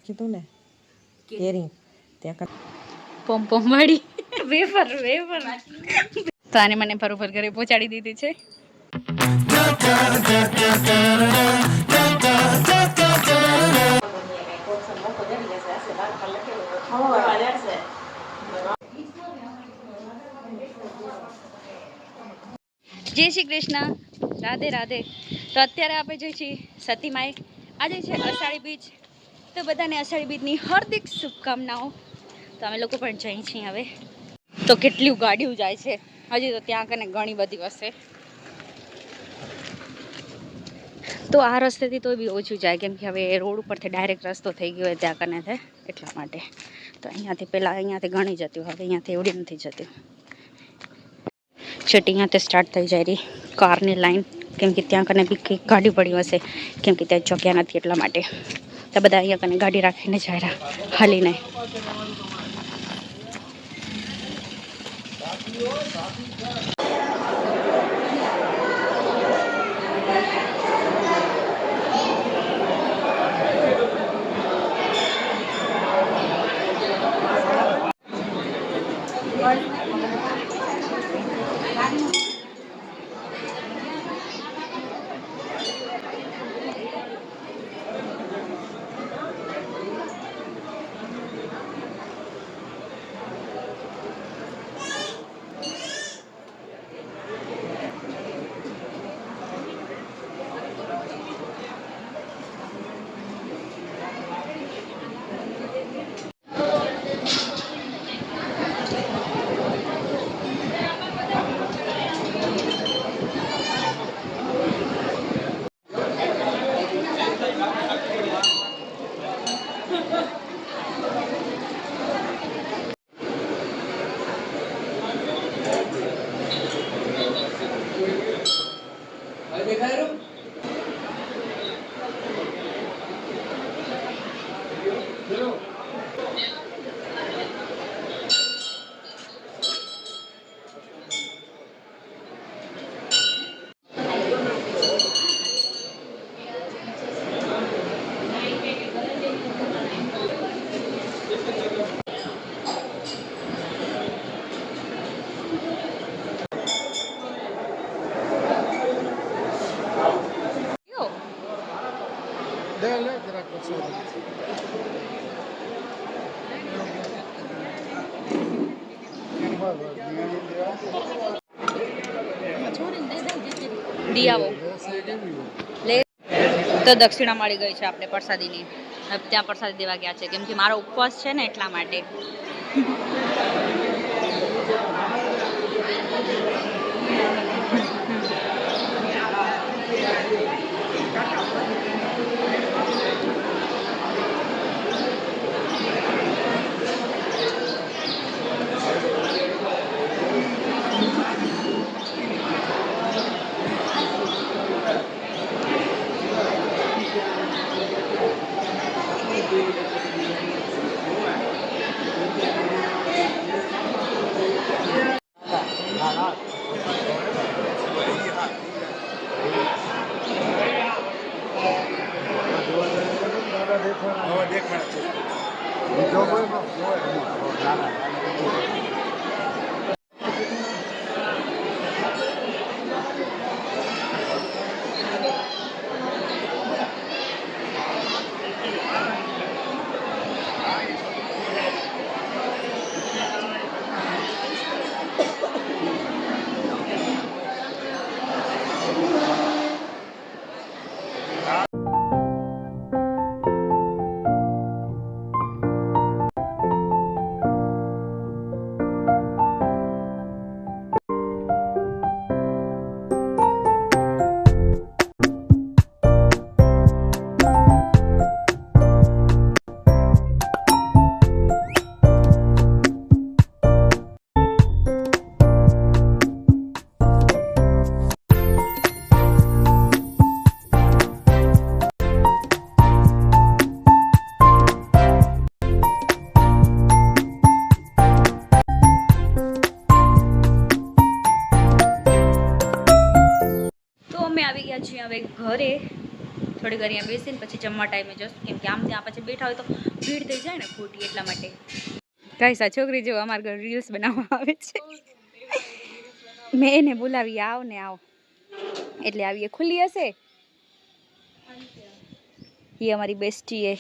કીધું ને કેરી ત્યાં પોમ પોમ વાળી વેફર વેફર તો આને મને બરોબર ઘરે પહોંચાડી દીધી છે. જય શ્રી કૃષ્ણ, રાધે રાધે. તો અત્યારે આપણે જઈએ છીએ સતીમાએ. આજે છે અષાઢી બીજ, તો બધાને અષાઢી બીજની હાર્દિક શુભકામનાઓ. તો અમે લોકો પણ જઈએ છીએ હવે. તો કેટલી ગાડીઓ જાય છે હજી, તો ત્યાં કને ઘણી બધી હશે. તો આ રસ્તેથી તો બી ઓછું જાય, કેમ કે હવે રોડ ઉપરથી ડાયરેક્ટ રસ્તો થઈ ગયો હોય ત્યાં કને છે એટલા માટે. તો અહીંયાથી પહેલાં અહીંયાથી ઘણી જતી, હવે અહીંયાથી એવડી નથી જતી. છેટી અહીંયાથી સ્ટાર્ટ થઈ જાય રહી કારની લાઈન, કેમ કે ત્યાં કને બી કંઈક ગાડી પડી હશે, કેમ કે ત્યાં જગ્યા નથી એટલા માટે. તો બધા અહીંયા કને ગાડી રાખીને જાય રહ્યા હાલીને. તો દક્ષિણા મળી ગઈ છે આપણે પ્રસાદીની. ત્યાં પ્રસાદી દેવા ગયા છે, કેમ કે મારો ઉપવાસ છે ને એટલા માટે. અમે આવી ગયા છીએ હવે ઘરે. થોડી વાર અહીંયા બેસીને પછી જમવા ટાઈમે જશું, કેમ કે આમ ત્યાં પછી બેઠા હોય તો ભીડ થઈ જાય ને ખોટી, એટલા માટે. ગાઈસ આ છોકરી જો અમારા ઘર રીલ્સ બનાવવા આવે છે. મેં એને બોલાવી આવ ને આવ, એટલે આવી એ ખુલ્લી હશે. ये हमारी बेस्टी है,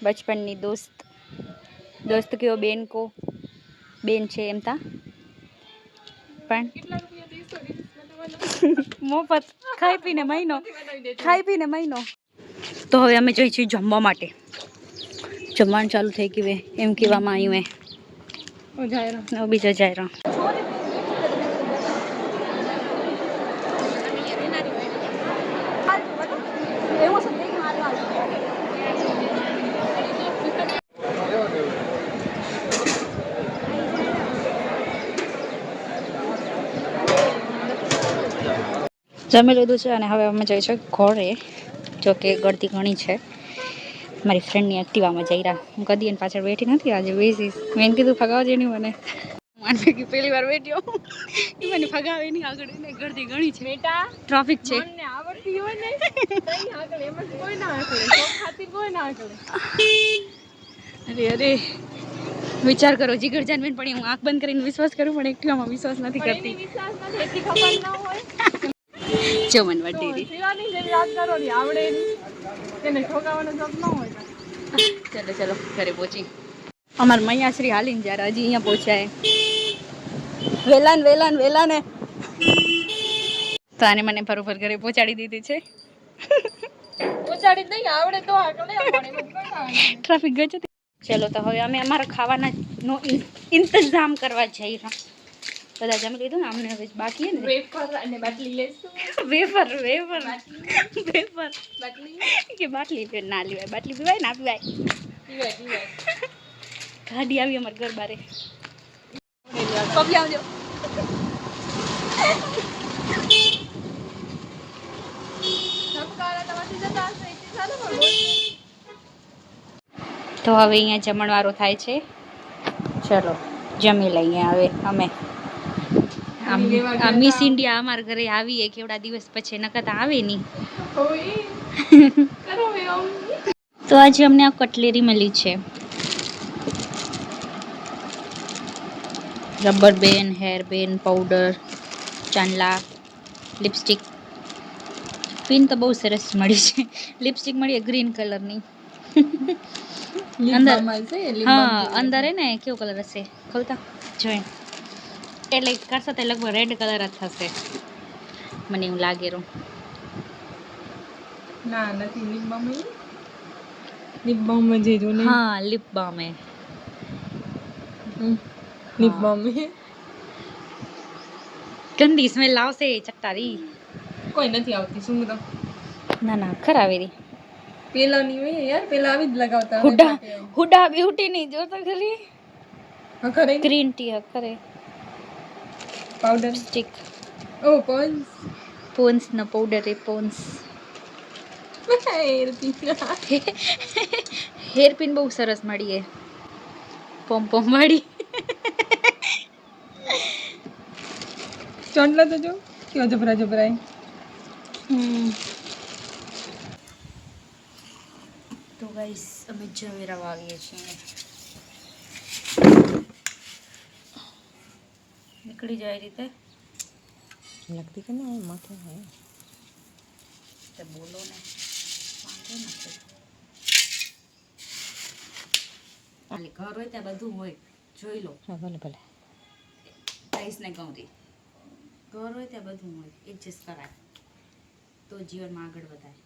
बचपन ની दोस्त કયો બેન કો બેન છે એમ તા, પણ મોફત ખાઈ પીને મહિનો. તો હવે અમે જઈ છીએ જમવા માટે. જમવાનું ચાલુ થઈ ગયું એમ કહેવામાં આવ્યું બીજા જાય રહ્યો. જમી લીધું છે અને હવે અમે જઈએ છીએ ઘરે. જો કે ગળતી ઘણી છે. મારી ફ્રેન્ડની એક્ટિવામાં જઈ રહ્યા. હું કદી એને પાછળ બેઠી નથી, આજે બેસીશ. મેં એને કીધું ફગાવજે નહીં મને. માનવે કે પહેલી વાર બેઠ્યો એ મને ફગાવે નહીં, આગળ એને ગળતી ઘણી છે. બેટા ટ્રાફિક છે, મને આવડતી હોય ને તઈ આગળ એમ જ કોઈ ના આકળે, તો ખાતી કોઈ ના આકળે. અરે વિચાર કરો, જીગર જાન બેન પણ હું આંખ બંધ કરીને વિશ્વાસ કરું, પણ એક્ટિવામાં વિશ્વાસ નથી કરતી. વિશ્વાસ નથી, એટલી ખબર ના હોય. જો મન વડેરી શિવાની જેવી વાત કરો ની આવડે ની, એને ઠોકાવાનો શોખ ન હોય. ચલો ઘરે પહોંચી. અમાર મૈયાશ્રી હાલીને જ્યારે હજી અહીંયા પહોંચ્યા. વેલા ને તો આને મને બરોબર ઘરે પહોંચાડી દીધી છે. પહોંચાડી નહીં આવડે તો આગળ ટ્રાફિક ગઈ છે. ચલો તો હવે અમે અમારા ખાવાના નો ઇંતજામ કરવા જઈ રહ્યા. બધા જમી લીધું ને, અમને હવે બાકી છે ને વેફર અને બાટલી લેશું. વેફર બાટલી કે બાટલી ના લેવાય, બાટલી પીવાય ના પીવાય. ગાડી આવી અમારા ઘર બારે. પગી આવજો. તો હવે અહીંયા જમણવારો થાય છે. ચલો જમી લઈએ હવે અમે. મિસ ઇન્ડિયા અમારા ઘરે આવીએ કેવડા દિવસ પછી, નકર આવે નહીં. તો આજે અમને આ કટલેરી મળી છે. રબર બેન, હેર બેન, પાવડર, ચાંદલા, લિપસ્ટિક. પિન તો બહુ સરસ મળી છે. લિપસ્ટિક મળી ગ્રીન કલરની. અંદર હા અંદર હે ને કેવો કલર હશે ખોલતા જોઈ, એટલે કરશો તો લગભગ રેડ કલર જ થશે મને એવું લાગે રહ્યું. ના નથી લિપ બામ જે જો ને. હા લિપ બામ હે, લિપ બામ હે. ગંદી સ્મેલ આવશે ચટ્ટારી. કોઈ નથી આવતી શું તો. ના ખરાવેરી પેલા ની હોય યાર, પેલા આવી જ લગાવતા. હુડા બ્યુટી ની જો તો ખરી. હા ખરે ગ્રીન ટી ખરે. Powder stick. ઓ પોન્સ ના પાવડર એ પોન્સ. હેર પિન બહુ સરસ મળી હે, પોમ વાળી. ચોંટલા તો જો કેવો જબરાય. તો ગાઈસ અમે ઝવેરા વાવીએ છીએ. નીકળી જાય રીતે लगती है ना माथे है તો બોલો ને વાંધો નથી. ખાલી ઘર હોય ત્યાં બધું હોય, જોઈ લો. हाँ भले આઈસને કહું તી, ઘર હોય ત્યાં બધું હોય, એડજસ્ટ કરાય તો જીવનમાં આગળ વધાય.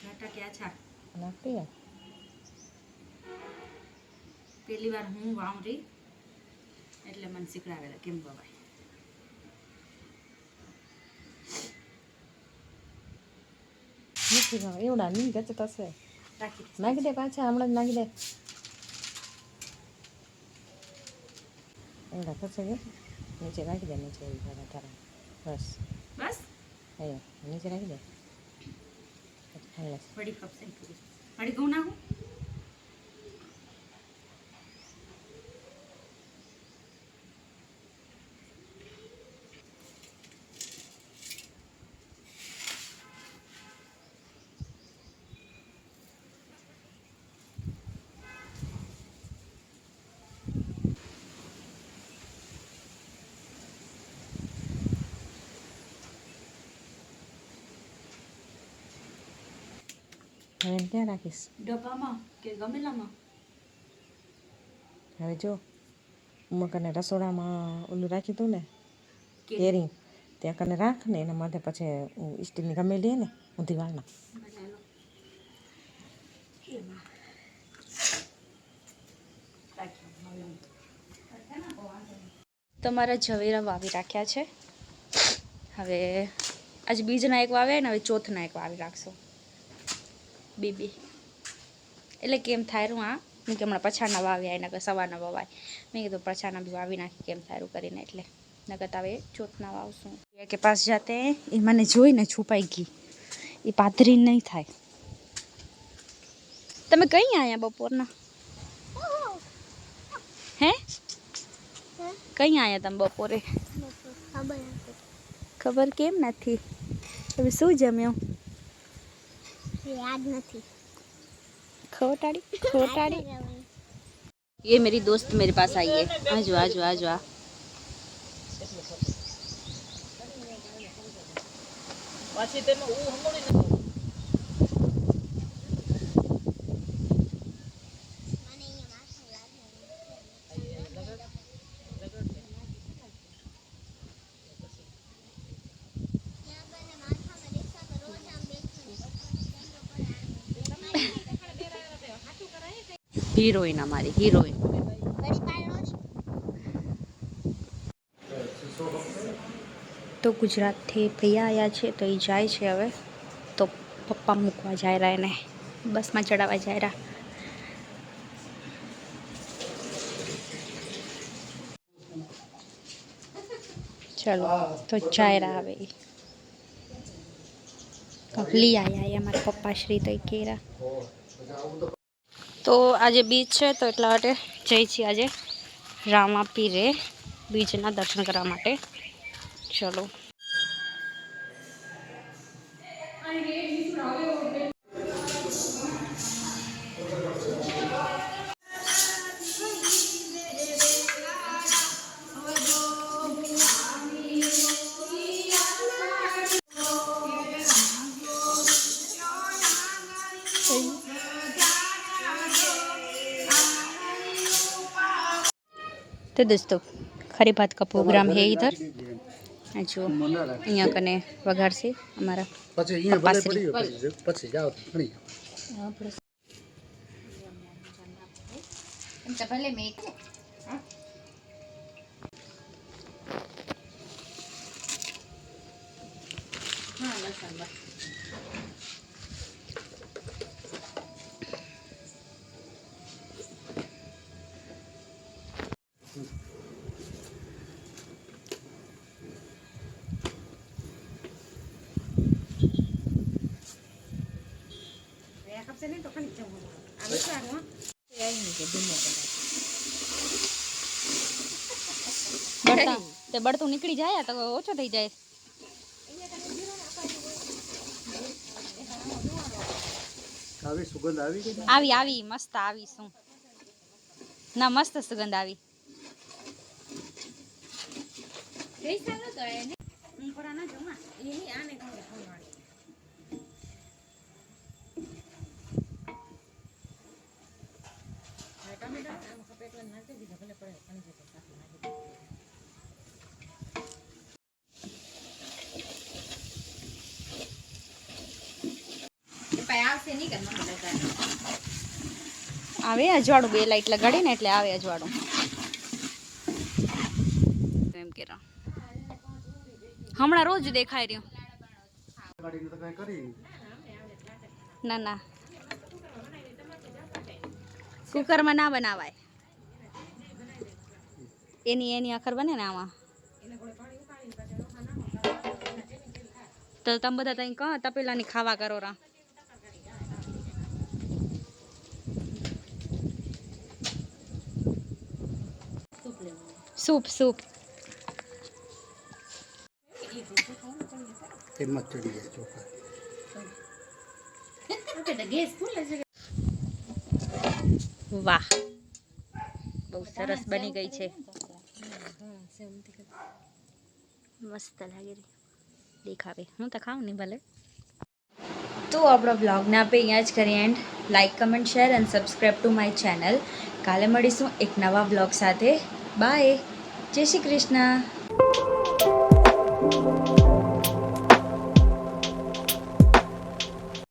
નાટક ક્યાં છે लगती है પહેલી વાર હું વાવરી એટલે મને શીખડાવેલા કેમ વવાય. નથી ભાવ એવડા નહીં ગચત હશે. રાખી નાખી દે પાછા, હમણાં જ નાખી દે. એવડા થશે કે નીચે રાખી દે, નીચે તારા બસ બસ અહીંયા નીચે રાખી દે. વડી કપસે વડી ઘઉં નાખું. હવે એને ક્યાં રાખીશ? ડબ્બામાં કે ગમેલામાં? હવે જો કને રસોડામાં ઓલું રાખ્યું હતું ને કેરી, ત્યાં કને રાખ ને એના માથે પછી સ્ટીલની ગમેલી ને ઊંધી વાળના. તમારા ઝવેરા વાવી રાખ્યા છે. હવે આજે બીજના એક વાવ્યા ને હવે ચોથના એક વાવી રાખશો. બીબી એટલે કેમ થાયરું આ મેં કે હમણાં પછાડના વાવ્યા એના કે સવારના વવાય. મેં કીધું પછાડના બી વાવી નાખી કેમ થાયરું કરીને, એટલે નકર હવે ચોથના વાવશું. કે પાસ જાતે એ મને જોઈને છુપાઈ ગઈ, એ પાથરી નહીં થાય. તમે કઈ આયા બપોરના? હે કઈ આયા તમે બપોરે? ખબર કેમ નથી? તમે શું જમ્યો? याद नहीं। खोटाड़ी खोटाड़ी। ये मेरी दोस्त मेरे पास आई है। आजो आजो आजो आ। हीरोइन हमारी हीरोइन। તો ગુજરાતથી પ્રિયા આવ્યા છે તો એ જાય છે હવે. તો પપ્પા મૂકવા જાય રહ્યા એને બસમાં ચડાવવા જાય રહ્યા. ચલો તો જાય રહ્યા હવે. લઈ આવ્યા અમારા પપ્પા શ્રી તો કેરા. તો આજે બીચ છે તો એટલા માટે જઈ છીએ આજે રામાપીરે બીચના દર્શન કરવા માટે. ચલો तो दोस्तों खरी बात का प्रोग्राम है इधर जो यहाँ कने वघार से हमारा बढ़तू निकली जाए तो ओछो थी जाए. આવી આવી મસ્ત આવી શું ના મસ્ત સુગંધ આવી. આવે અજવાળું બે લાઈટ લગાડી ને એટલે આવે અજવાળું એમ કે હમણાં રોજ દેખાય રહ્યું. ના ના કુકરમાં ના બનાવાય. એની એની આખર બને ને આમાં તો તમે બધા તઈ કહો તપેલાની ખાવા કરો રા. सूप सूप वाह बहुत सरस बनी गई है. मस्त लगे देखावे हूँ तो खाऊं नहीं भले. તો આપણા બ્લોગને આપણે અહીંયા જ કરીએ and like comment share and subscribe to my channel. કાલે મળીશું એક નવા બ્લોગ સાથે. બાય. જય શ્રી કૃષ્ણ.